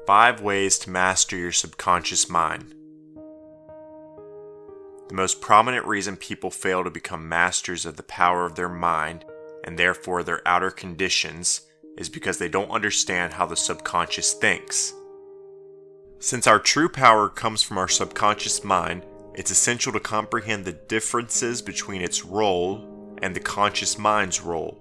5 ways to master your subconscious mind. The most prominent reason people fail to become masters of the power of their mind, and therefore their outer conditions, is because they don't understand how the subconscious thinks. Since our true power comes from our subconscious mind, it's essential to comprehend the differences between its role and the conscious mind's role.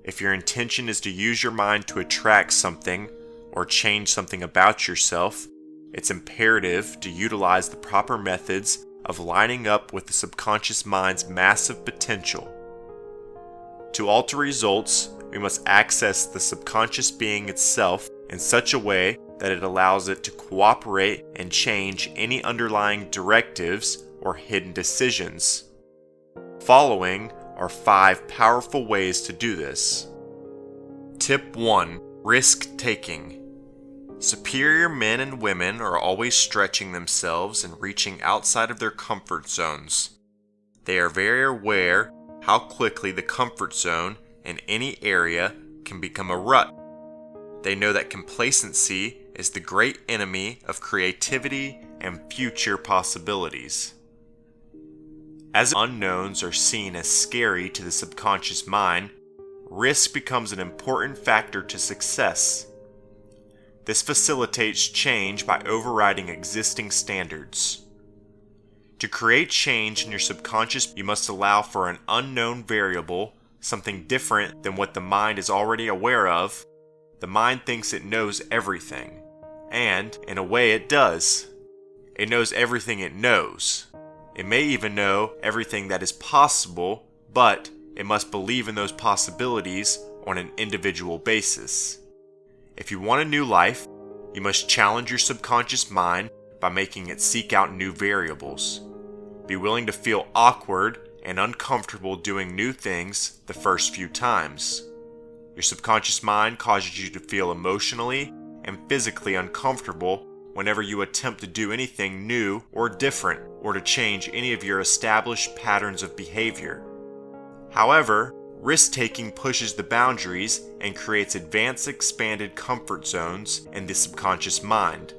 If your intention is to use your mind to attract something or change something about yourself, it's imperative to utilize the proper methods of lining up with the subconscious mind's massive potential. To alter results, we must access the subconscious being itself in such a way that it allows it to cooperate and change any underlying directives or hidden decisions. Following are 5 powerful ways to do this. Tip 1. Risk-taking. Superior men and women are always stretching themselves and reaching outside of their comfort zones. They are very aware how quickly the comfort zone in any area can become a rut. They know that complacency is the great enemy of creativity and future possibilities. As unknowns are seen as scary to the subconscious mind, risk becomes an important factor to success. This facilitates change by overriding existing standards. To create change in your subconscious, you must allow for an unknown variable, something different than what the mind is already aware of. The mind thinks it knows everything, and in a way it does. It knows everything it knows. It may even know everything that is possible, but it must believe in those possibilities on an individual basis. If you want a new life, you must challenge your subconscious mind by making it seek out new variables. Be willing to feel awkward and uncomfortable doing new things the first few times. Your subconscious mind causes you to feel emotionally and physically uncomfortable whenever you attempt to do anything new or different or to change any of your established patterns of behavior. However, risk-taking pushes the boundaries and creates advanced expanded comfort zones in the subconscious mind.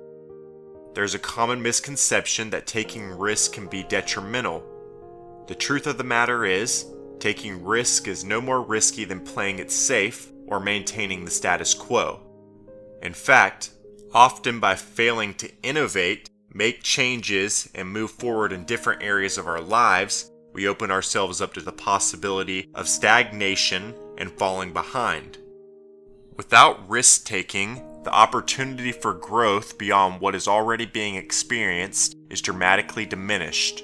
There's a common misconception that taking risk can be detrimental. The truth of the matter is, taking risk is no more risky than playing it safe or maintaining the status quo. In fact, often by failing to innovate, make changes, and move forward in different areas of our lives, we open ourselves up to the possibility of stagnation and falling behind. Without risk-taking, the opportunity for growth beyond what is already being experienced is dramatically diminished.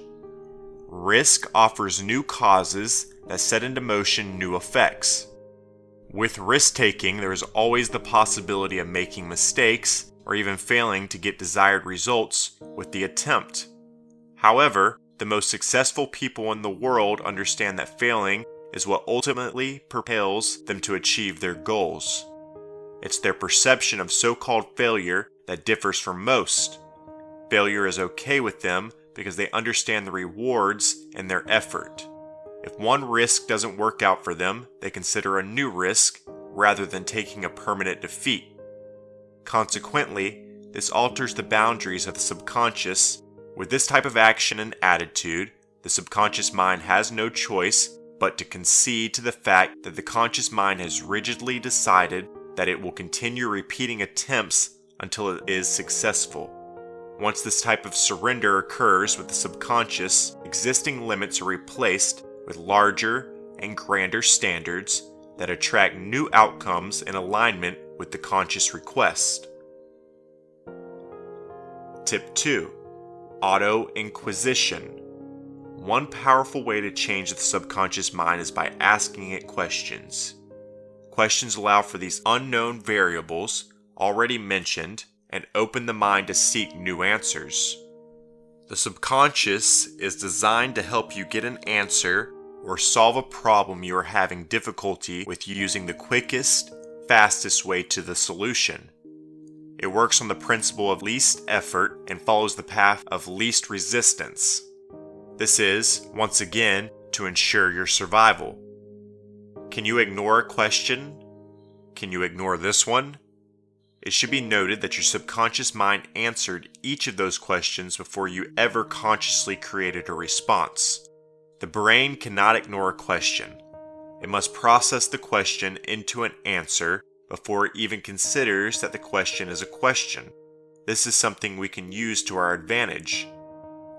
Risk offers new causes that set into motion new effects. With risk-taking, there is always the possibility of making mistakes or even failing to get desired results with the attempt. However, the most successful people in the world understand that failing is what ultimately propels them to achieve their goals. It's their perception of so-called failure that differs from most. Failure is okay with them because they understand the rewards in their effort. If one risk doesn't work out for them, they consider a new risk rather than taking a permanent defeat. Consequently, this alters the boundaries of the subconscious. With this type of action and attitude, the subconscious mind has no choice but to concede to the fact that the conscious mind has rigidly decided that it will continue repeating attempts until it is successful. Once this type of surrender occurs with the subconscious, existing limits are replaced with larger and grander standards that attract new outcomes in alignment with the conscious request. Tip 2. Auto-Inquisition. One powerful way to change the subconscious mind is by asking it questions. Questions allow for these unknown variables already mentioned and open the mind to seek new answers. The subconscious is designed to help you get an answer or solve a problem you are having difficulty with using the quickest, fastest way to the solution. It works on the principle of least effort and follows the path of least resistance. This is, once again, to ensure your survival. Can you ignore a question? Can you ignore this one? It should be noted that your subconscious mind answered each of those questions before you ever consciously created a response. The brain cannot ignore a question. It must process the question into an answer before it even considers that the question is a question. This is something we can use to our advantage.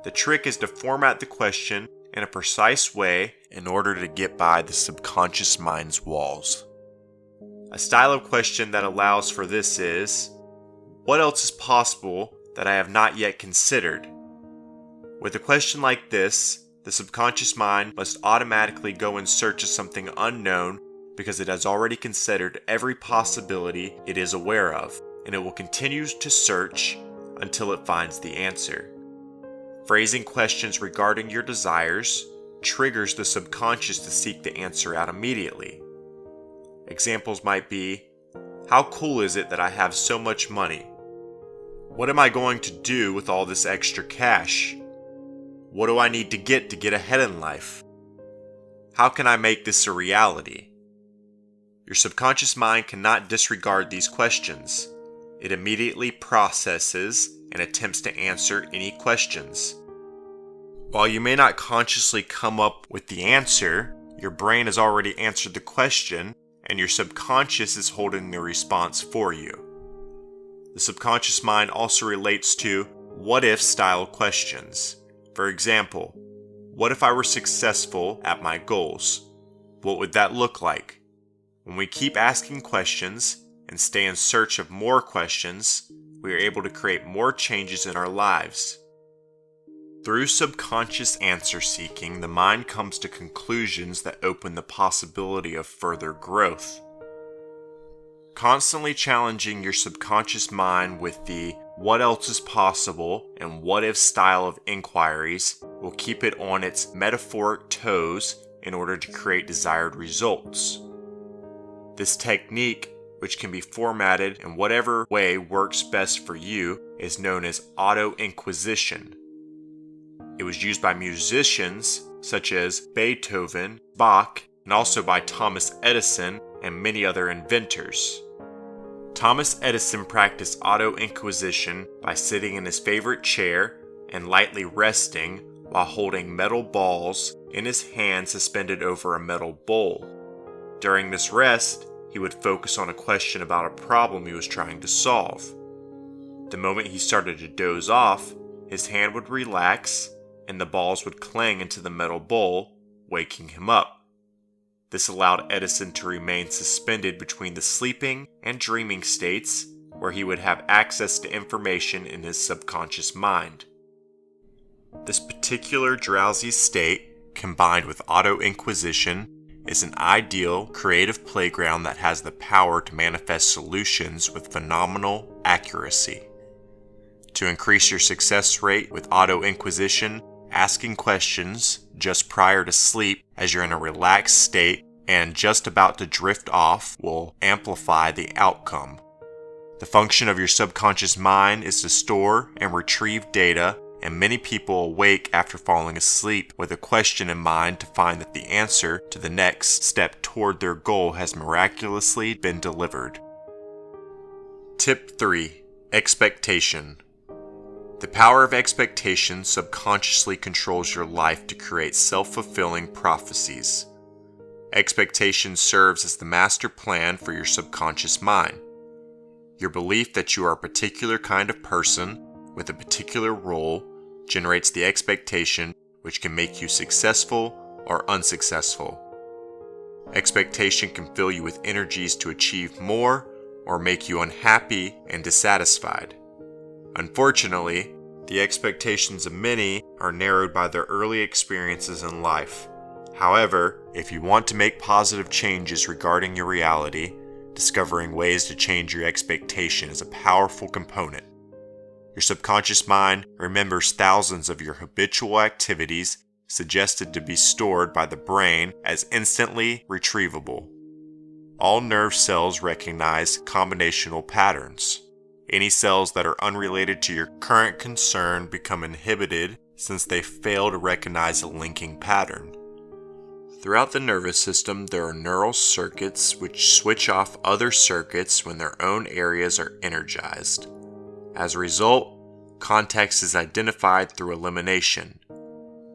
The trick is to format the question in a precise way in order to get by the subconscious mind's walls. A style of question that allows for this is, what else is possible that I have not yet considered? With a question like this, the subconscious mind must automatically go in search of something unknown because it has already considered every possibility it is aware of, and it will continue to search until it finds the answer. Phrasing questions regarding your desires triggers the subconscious to seek the answer out immediately. Examples might be, how cool is it that I have so much money? What am I going to do with all this extra cash? What do I need to get ahead in life? How can I make this a reality? Your subconscious mind cannot disregard these questions. It immediately processes and attempts to answer any questions. While you may not consciously come up with the answer, your brain has already answered the question, and your subconscious is holding the response for you. The subconscious mind also relates to what-if style questions. For example, what if I were successful at my goals? What would that look like? When we keep asking questions and stay in search of more questions, we are able to create more changes in our lives. Through subconscious answer seeking, the mind comes to conclusions that open the possibility of further growth. Constantly challenging your subconscious mind with the what else is possible and what if style of inquiries will keep it on its metaphoric toes in order to create desired results. This technique, which can be formatted in whatever way works best for you, is known as auto-inquisition. It was used by musicians such as Beethoven, Bach, and also by Thomas Edison and many other inventors. Thomas Edison practiced auto-inquisition by sitting in his favorite chair and lightly resting while holding metal balls in his hand suspended over a metal bowl. During this rest, he would focus on a question about a problem he was trying to solve. The moment he started to doze off, his hand would relax and the balls would clang into the metal bowl, waking him up. This allowed Edison to remain suspended between the sleeping and dreaming states, where he would have access to information in his subconscious mind. This particular drowsy state, combined with auto-inquisition, is an ideal creative playground that has the power to manifest solutions with phenomenal accuracy. To increase your success rate with auto-inquisition, asking questions just prior to sleep as you're in a relaxed state and just about to drift off will amplify the outcome. The function of your subconscious mind is to store and retrieve data, and many people awake after falling asleep with a question in mind to find that the answer to the next step toward their goal has miraculously been delivered. Tip 3. Expectation. The power of expectation subconsciously controls your life to create self-fulfilling prophecies. Expectation serves as the master plan for your subconscious mind. Your belief that you are a particular kind of person with a particular role generates the expectation which can make you successful or unsuccessful. Expectation can fill you with energies to achieve more or make you unhappy and dissatisfied. Unfortunately, the expectations of many are narrowed by their early experiences in life. However, if you want to make positive changes regarding your reality, discovering ways to change your expectation is a powerful component. Your subconscious mind remembers thousands of your habitual activities suggested to be stored by the brain as instantly retrievable. All nerve cells recognize combinational patterns. Any cells that are unrelated to your current concern become inhibited since they fail to recognize a linking pattern. Throughout the nervous system, there are neural circuits which switch off other circuits when their own areas are energized. As a result, context is identified through elimination.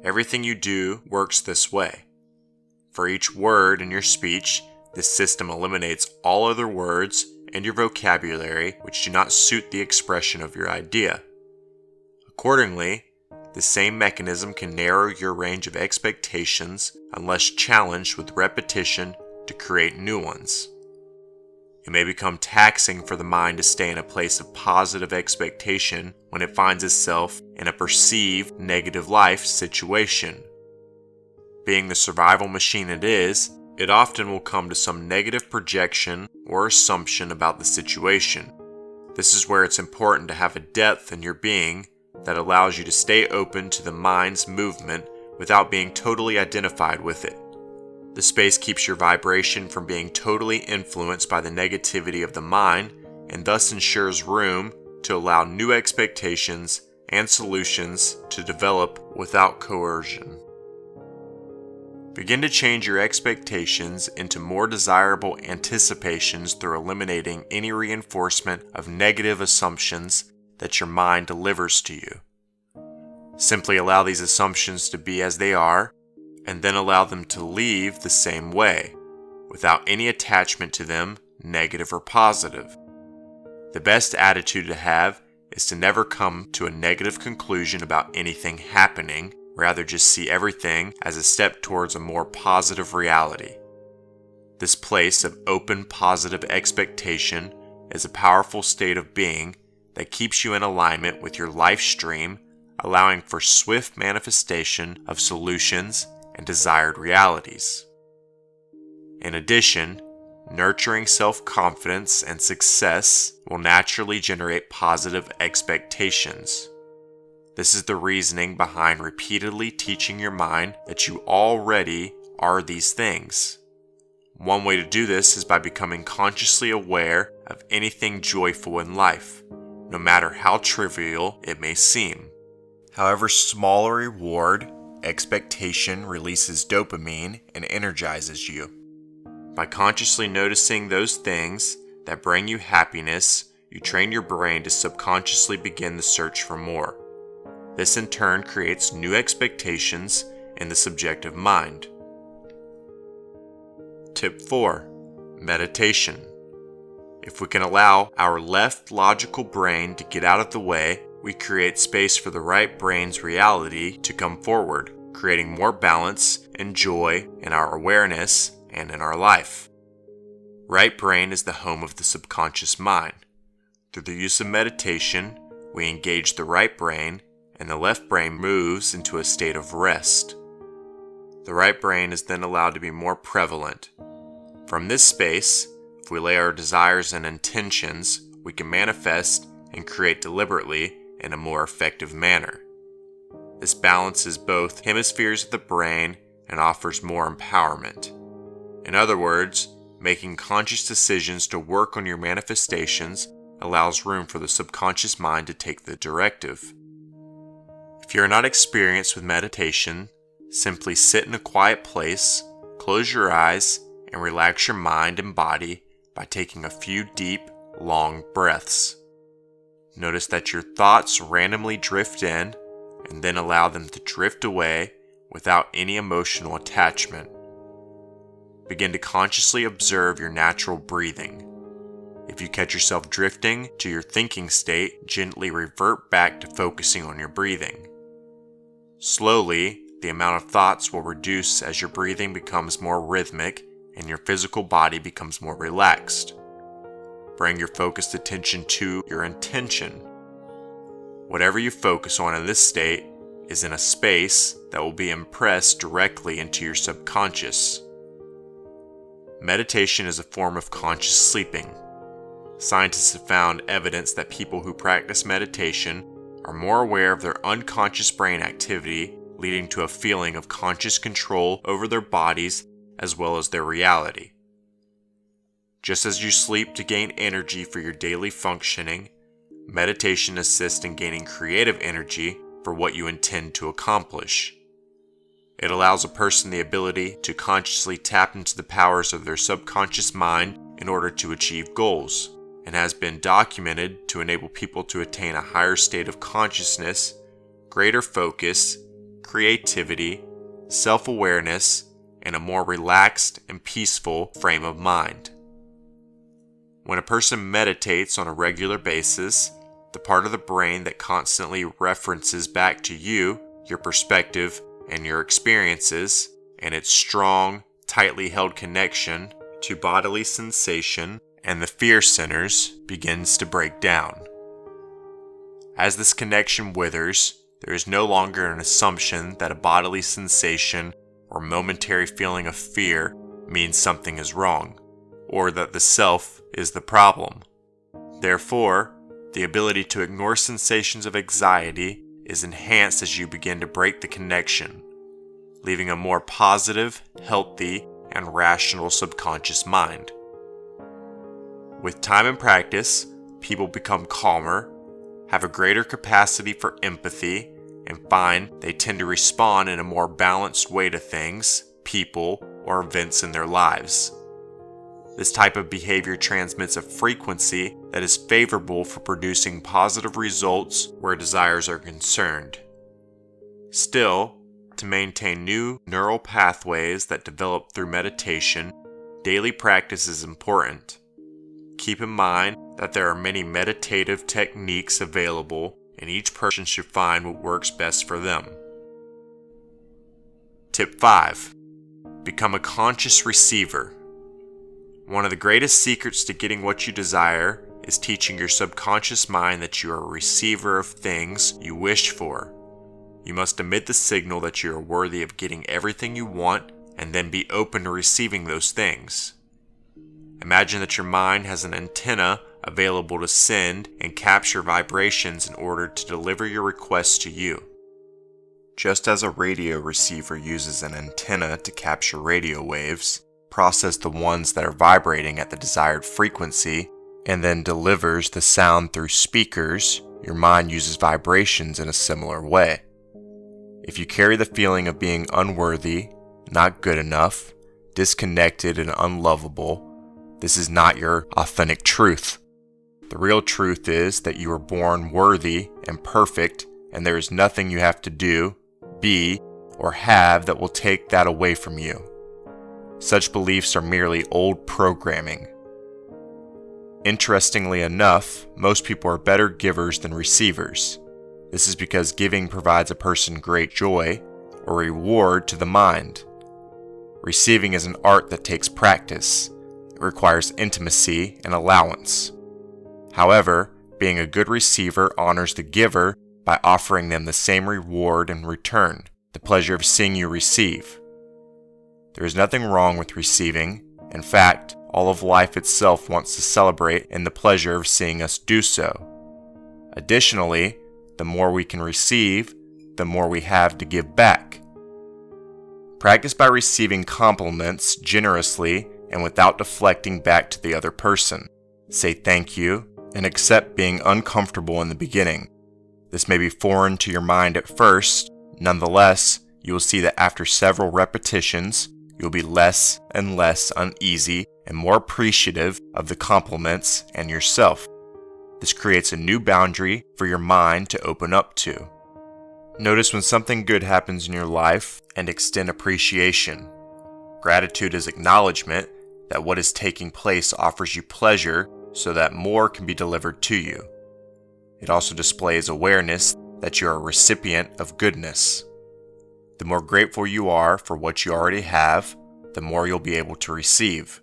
Everything you do works this way. For each word in your speech, this system eliminates all other words and your vocabulary which do not suit the expression of your idea. Accordingly, the same mechanism can narrow your range of expectations unless challenged with repetition to create new ones. It may become taxing for the mind to stay in a place of positive expectation when it finds itself in a perceived negative life situation. Being the survival machine it is, it often will come to some negative projection or assumption about the situation. This is where it's important to have a depth in your being that allows you to stay open to the mind's movement without being totally identified with it. The space keeps your vibration from being totally influenced by the negativity of the mind and thus ensures room to allow new expectations and solutions to develop without coercion. Begin to change your expectations into more desirable anticipations through eliminating any reinforcement of negative assumptions that your mind delivers to you. Simply allow these assumptions to be as they are, and then allow them to leave the same way, without any attachment to them, negative or positive. The best attitude to have is to never come to a negative conclusion about anything happening, rather just see everything as a step towards a more positive reality. This place of open positive expectation is a powerful state of being that keeps you in alignment with your life stream, allowing for swift manifestation of solutions and desired realities. In addition, nurturing self-confidence and success will naturally generate positive expectations. This is the reasoning behind repeatedly teaching your mind that you already are these things. One way to do this is by becoming consciously aware of anything joyful in life, no matter how trivial it may seem. However small a reward, expectation releases dopamine and energizes you. By consciously noticing those things that bring you happiness, you train your brain to subconsciously begin the search for more. This in turn creates new expectations in the subjective mind. Tip 4. Meditation. If we can allow our left logical brain to get out of the way, we create space for the right brain's reality to come forward, creating more balance and joy in our awareness and in our life. Right brain is the home of the subconscious mind. Through the use of meditation, we engage the right brain and the left brain moves into a state of rest. The right brain is then allowed to be more prevalent. From this space, if we lay our desires and intentions, we can manifest and create deliberately in a more effective manner. This balances both hemispheres of the brain and offers more empowerment. In other words, making conscious decisions to work on your manifestations allows room for the subconscious mind to take the directive. If you are not experienced with meditation, simply sit in a quiet place, close your eyes, and relax your mind and body by taking a few deep, long breaths. Notice that your thoughts randomly drift in, and then allow them to drift away without any emotional attachment. Begin to consciously observe your natural breathing. If you catch yourself drifting to your thinking state, gently revert back to focusing on your breathing. Slowly, the amount of thoughts will reduce as your breathing becomes more rhythmic and your physical body becomes more relaxed. Bring your focused attention to your intention. Whatever you focus on in this state is in a space that will be impressed directly into your subconscious. Meditation is a form of conscious sleeping. Scientists have found evidence that people who practice meditation are more aware of their unconscious brain activity, leading to a feeling of conscious control over their bodies as well as their reality. Just as you sleep to gain energy for your daily functioning, meditation assists in gaining creative energy for what you intend to accomplish. It allows a person the ability to consciously tap into the powers of their subconscious mind in order to achieve goals, and has been documented to enable people to attain a higher state of consciousness, greater focus, creativity, self-awareness, and a more relaxed and peaceful frame of mind. When a person meditates on a regular basis, the part of the brain that constantly references back to you, your perspective, and your experiences, and its strong, tightly held connection to bodily sensation and the fear centers begins to break down. As this connection withers, there is no longer an assumption that a bodily sensation or momentary feeling of fear means something is wrong, or that the self is the problem. Therefore, the ability to ignore sensations of anxiety is enhanced as you begin to break the connection, leaving a more positive, healthy, and rational subconscious mind. With time and practice, people become calmer, have a greater capacity for empathy, and find they tend to respond in a more balanced way to things, people, or events in their lives. This type of behavior transmits a frequency that is favorable for producing positive results where desires are concerned. Still, to maintain new neural pathways that develop through meditation, daily practice is important. Keep in mind that there are many meditative techniques available, and each person should find what works best for them. Tip 5. Become a conscious receiver. One of the greatest secrets to getting what you desire is teaching your subconscious mind that you are a receiver of things you wish for. You must emit the signal that you are worthy of getting everything you want and then be open to receiving those things. Imagine that your mind has an antenna available to send and capture vibrations in order to deliver your requests to you. Just as a radio receiver uses an antenna to capture radio waves, process the ones that are vibrating at the desired frequency, and then delivers the sound through speakers, your mind uses vibrations in a similar way. If you carry the feeling of being unworthy, not good enough, disconnected, and unlovable, this is not your authentic truth. The real truth is that you were born worthy and perfect, and there is nothing you have to do, be, or have that will take that away from you. Such beliefs are merely old programming. Interestingly enough, most people are better givers than receivers. This is because giving provides a person great joy or reward to the mind. Receiving is an art that takes practice. It requires intimacy and allowance. However, being a good receiver honors the giver by offering them the same reward in return, the pleasure of seeing you receive. There is nothing wrong with receiving. In fact, all of life itself wants to celebrate in the pleasure of seeing us do so. Additionally, the more we can receive, the more we have to give back. Practice by receiving compliments generously and without deflecting back to the other person. Say thank you and accept being uncomfortable in the beginning. This may be foreign to your mind at first. Nonetheless, you will see that after several repetitions, you'll be less and less uneasy and more appreciative of the compliments and yourself. This creates a new boundary for your mind to open up to. Notice when something good happens in your life and extend appreciation. Gratitude is acknowledgement that what is taking place offers you pleasure so that more can be delivered to you. It also displays awareness that you are a recipient of goodness. The more grateful you are for what you already have, the more you'll be able to receive.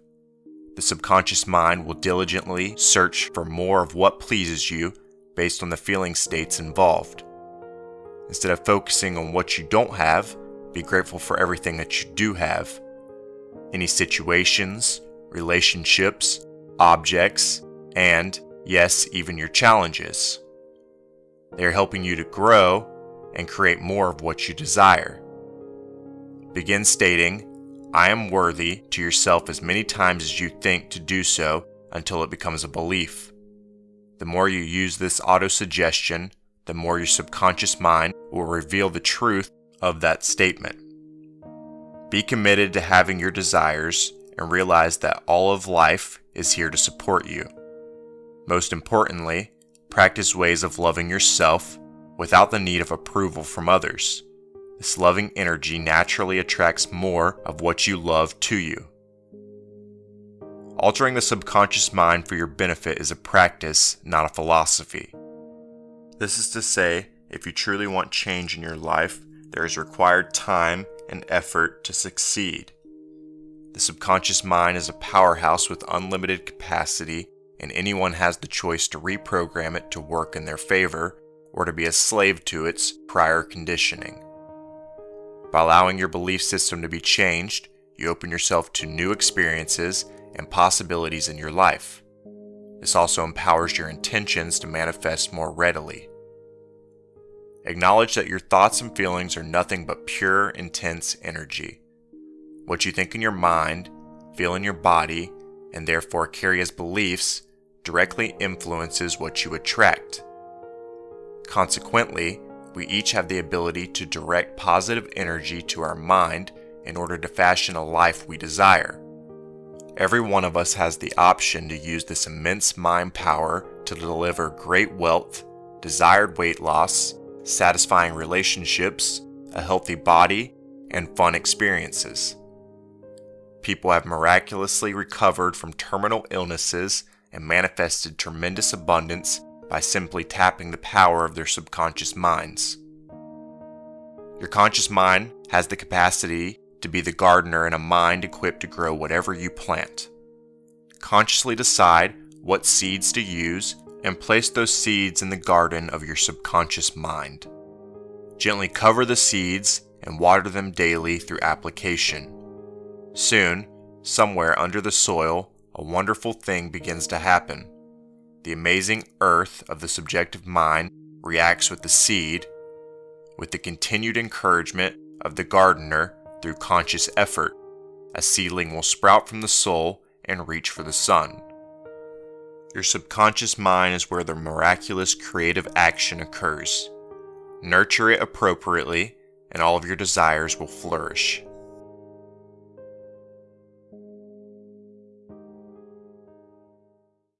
The subconscious mind will diligently search for more of what pleases you based on the feeling states involved. Instead of focusing on what you don't have, be grateful for everything that you do have. Any situations, relationships, objects, and, yes, even your challenges. They are helping you to grow and create more of what you desire. Begin stating, "I am worthy" to yourself as many times as you think to do so until it becomes a belief. The more you use this auto-suggestion, the more your subconscious mind will reveal the truth of that statement. Be committed to having your desires and realize that all of life is here to support you. Most importantly, practice ways of loving yourself without the need of approval from others. This loving energy naturally attracts more of what you love to you. Altering the subconscious mind for your benefit is a practice, not a philosophy. This is to say, if you truly want change in your life, there is required time and effort to succeed. The subconscious mind is a powerhouse with unlimited capacity, and anyone has the choice to reprogram it to work in their favor or to be a slave to its prior conditioning. By allowing your belief system to be changed, you open yourself to new experiences and possibilities in your life. This also empowers your intentions to manifest more readily. Acknowledge that your thoughts and feelings are nothing but pure, intense energy. What you think in your mind, feel in your body, and therefore carry as beliefs directly influences what you attract. Consequently, we each have the ability to direct positive energy to our mind in order to fashion a life we desire. Every one of us has the option to use this immense mind power to deliver great wealth, desired weight loss, satisfying relationships, a healthy body, and fun experiences. People have miraculously recovered from terminal illnesses and manifested tremendous abundance by simply tapping the power of their subconscious minds. Your conscious mind has the capacity to be the gardener in a mind equipped to grow whatever you plant. Consciously decide what seeds to use and place those seeds in the garden of your subconscious mind. Gently cover the seeds and water them daily through application. Soon, somewhere under the soil, a wonderful thing begins to happen. The amazing earth of the subjective mind reacts with the seed, with the continued encouragement of the gardener through conscious effort. A seedling will sprout from the soul and reach for the sun. Your subconscious mind is where the miraculous creative action occurs. Nurture it appropriately, and all of your desires will flourish.